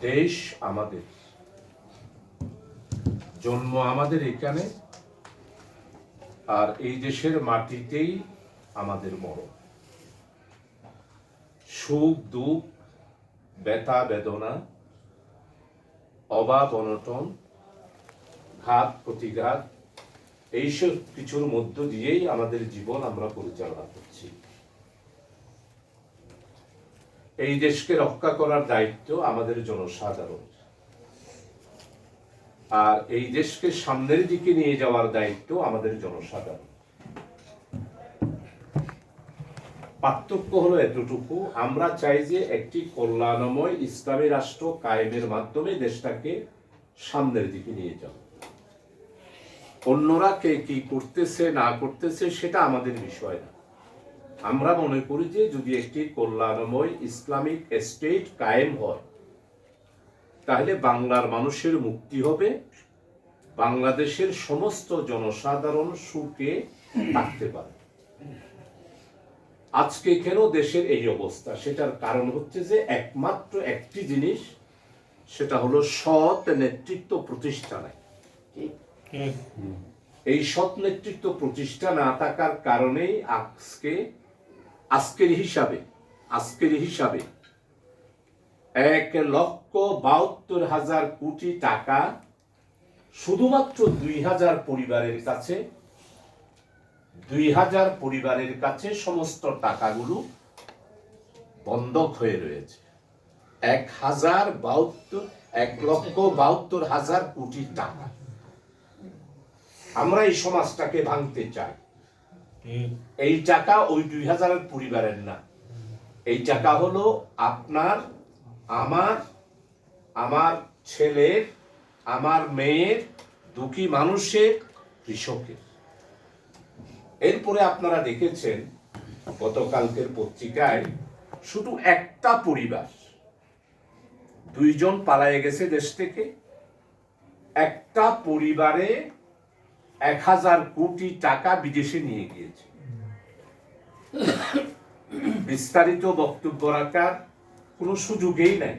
দেশ আমাদের, জন্ম আমাদের এখানে, আর এই দেশের মাটিতেই আমাদের বড়। সুখ দুঃখ, ব্যথা বেদনা, অভাব অনটন, ঘাত প্রতিঘাত, এইসব কিছুর মধ্য দিয়েই আমাদের জীবন আমরা পরিচালনা করছি। এই দেশকে রক্ষা করার দায়িত্ব আমাদের জনসাধারণ, আর এই দেশকে সামনের দিকে নিয়ে যাওয়ার দায়িত্ব আমাদের জনসাধারণ। পার্থক্য হলো এতটুকু, আমরা চাই যে একটি কল্যাণময় ইসলামী রাষ্ট্র কায়েমের মাধ্যমে দেশটাকে সামনের দিকে নিয়ে যাও। অন্যরা কে কি করতেছে না করতেছে সেটা আমাদের বিষয় না। আমরা মনে করি যে যদি একটি কল্যাণময় ইসলামিক স্টেট কায়েম হয়, তাহলে বাংলার মানুষের মুক্তি হবে, বাংলাদেশের সমস্ত জনসাধারণ সুখে থাকতে পারে। আজকে কেন দেশের এই অবস্থা, সেটার কারণ হচ্ছে যে একমাত্র একটি জিনিস, সেটা হলো সৎ নেতৃত্ব প্রতিষ্ঠা নাই। এই সৎ নেতৃত্ব প্রতিষ্ঠা না থাকার কারণেই আজকের হিসাবে 1,72,000 কোটি টাকা শুধুমাত্র 2,000 পরিবারের কাছে সমস্ত টাকাগুলো বন্ধক হয়ে রয়েছে। 1,72,000 কোটি টাকা। আমরা এই সমাজটাকে ভাঙতে চাই। এই টাকা ওই 2,000 পরিবারের না, এই টাকা হলো আপনার, আমার ছেলের, আমার মেয়ের, দুঃখী মানুষের, কৃষকের। এরপরে আপনারা দেখেছেন গতকালকের পত্রিকায় শুধু একটা পরিবার, 2 জন পালায়ে গেছে দেশ থেকে, একটা পরিবারে 1,000 কোটি টাকা বিদেশে নিয়ে গিয়েছে। বিস্তারিত বক্তব্য রাখার কোনো সুযোগই নাই,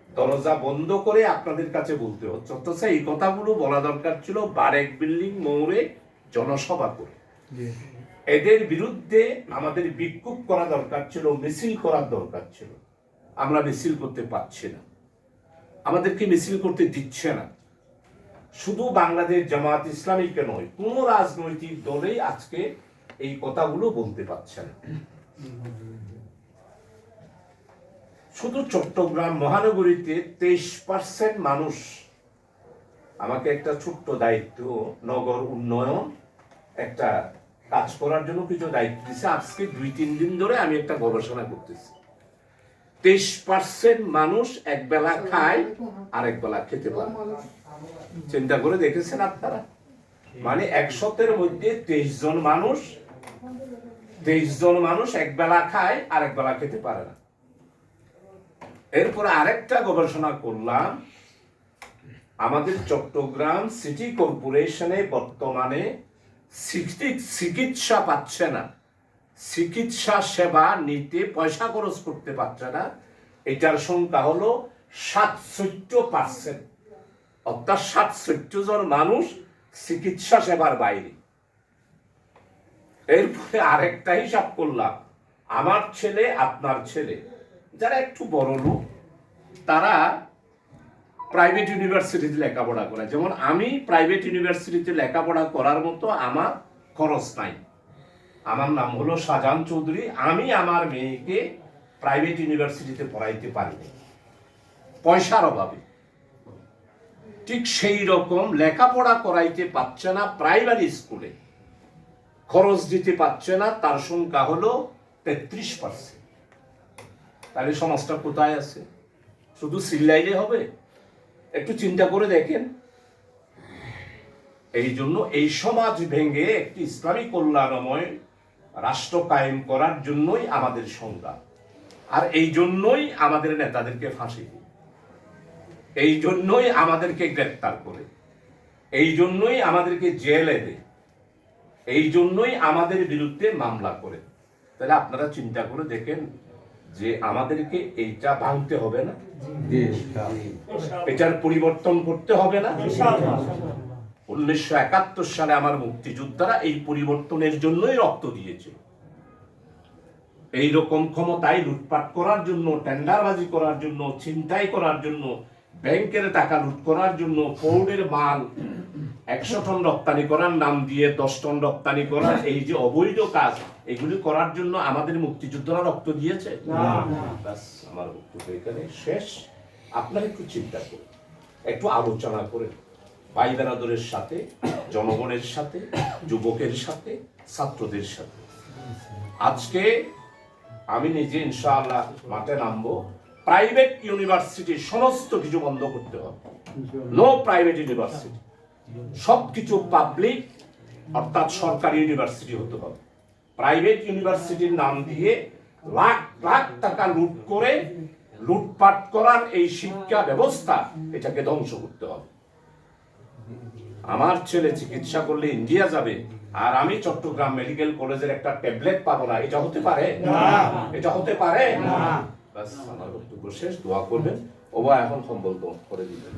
দরজা বন্ধ করে আপনাদের কাছে বলতে হচ্ছে। অথচ এই কথাগুলো বলা দরকার ছিল বারেক বিল্ডিং মোড়ে জনসভা করে। এদের বিরুদ্ধে আমাদের বিক্ষোভ করা দরকার ছিল, মিছিল করার দরকার ছিল। আমরা মিছিল করতে পারছি না, আমাদেরকে মিছিল করতে দিচ্ছে না। শুধু বাংলাদেশ জামাত ইসলামীকে নয়, কোন রাজনৈতিক দলেই আজকে এই কথাগুলো বলতে পারছে না। শুধু চট্টগ্রাম মহানগরীতে 23% মানুষ, আমাকে একটা ছোট্ট দায়িত্ব, নগর উন্নয়ন একটা কাজ করার জন্য কিছু দায়িত্ব দিচ্ছে। আজকে 2-3 দিন ধরে আমি একটা গবেষণা করতেছি। 23% মানুষ এক বেলা খায় আর এক বেলা খেতে পারে। চিন্তা করে দেখেছেন আপনারা? মানে 100-এর মধ্যে 23 জন মানুষ এক বেলা খায় আর এক বেলা খেতে পারে না। এরপরে আরেকটা গবেষণা করলাম, আমাদের চট্টগ্রাম সিটি কর্পোরেশনে বর্তমানে চিকিৎসা পাচ্ছে না, চিকিৎসা সেবা নিতে পয়সা খরচ করতে পারছে না। এটার সংখ্যা হলো 67%, অর্থাৎ 67 জন মানুষ চিকিৎসা সেবার বাইরে। এরপরে আরেকটা হিসাব করলাম, আমার ছেলে, আপনার ছেলে, যারা একটু বড় লোক, তারা প্রাইভেট ইউনিভার্সিটিতে লেখাপড়া করে। যেমন আমি প্রাইভেট ইউনিভার্সিটিতে লেখাপড়া করার মতো আমার খরচ নাই। আমার নাম হলো শাহজাহান চৌধুরী, আমি আমার মেয়েকে প্রাইভেট ইউনিভার্সিটিতে পড়াইতে পারি পয়সার অভাবে। ঠিক সেই রকম লেখাপড়া করাইতে পারছে না প্রাইমারি স্কুলে, খরচ দিতে পারছে না, তার সংখ্যা হলো 33%। তাহলে সমাজটা কোথায় আছে? শুধু চিল্লাইলে হবে? একটু চিন্তা করে দেখেন। এই জন্য এই সমাজ ভেঙে একটি ইসলামী কল্যাণময় রাষ্ট্র কায়েম করার জন্যই আমাদের সংগ্রাম। আর এই জন্যই আমাদের নেতাদেরকে ফাঁসি, এই জন্যই আমাদেরকে গ্রেফতার করে, এই জন্যই আমাদেরকে জেলে দেয়, এই জন্যই আমাদের বিরুদ্ধে মামলা করে। তাহলে আপনারা চিন্তা করে দেখেন, যে আমাদেরকে এইটা ভাঙতে হবে না, এটার পরিবর্তন করতে হবে না। 1971 সালে আমার মুক্তিযোদ্ধারা এই পরিবর্তনের জন্যই রক্ত দিয়েছে। এইরকম ক্ষমতায় লুটপাট করার জন্য, টেন্ডারবাজি করার জন্য, ছিনতাই করার জন্য, ব্যাংকের টাকা লুট করার জন্য, ফোর্ডের মাল 100 টন রপ্তানি করার নাম দিয়ে 10 টন রপ্তানি করার এই যে অবৈধ কাজ, এগুলি করার জন্য আমাদের মুক্তিযোদ্ধারা রক্ত দিয়েছে। ব্যাস, আমার বক্তব্য এখানে শেষ। আপনারা একটু চিন্তা করুন, একটু আলোচনা করে ভাই বেরাদরের সাথে, জনগণের সাথে, যুবকের সাথে, ছাত্রদের সাথে। আজকে আমি নিজে ইনশাআল্লাহ মাঠে নামবো। প্রাইভেট ইউনিভার্সিটি সমস্ত কিছু বন্ধ করতে হবে, নো প্রাইভেট ইউনিভার্সিটি, সবকিছু পাবলিক অর্থাৎ সরকারি ইউনিভার্সিটি হতে হবে। প্রাইভেট ইউনিভার্সিটির নাম দিয়ে লাখ লাখ টাকা লুট করে লুটপাট করার এই শিক্ষা ব্যবস্থা, এটাকে ধ্বংস করতে হবে। আমার ছেলে চিকিৎসা করলে ইন্ডিয়া যাবে আর আমি চট্টগ্রাম মেডিকেল কলেজের একটা ট্যাবলেট পাবো না, এটা হতে পারে না, এটা হতে পারে না। ব্যাস, আমার বক্তব্য শেষ। দোয়া করবেন। ওবা এখন সম্বল করে দিবেন।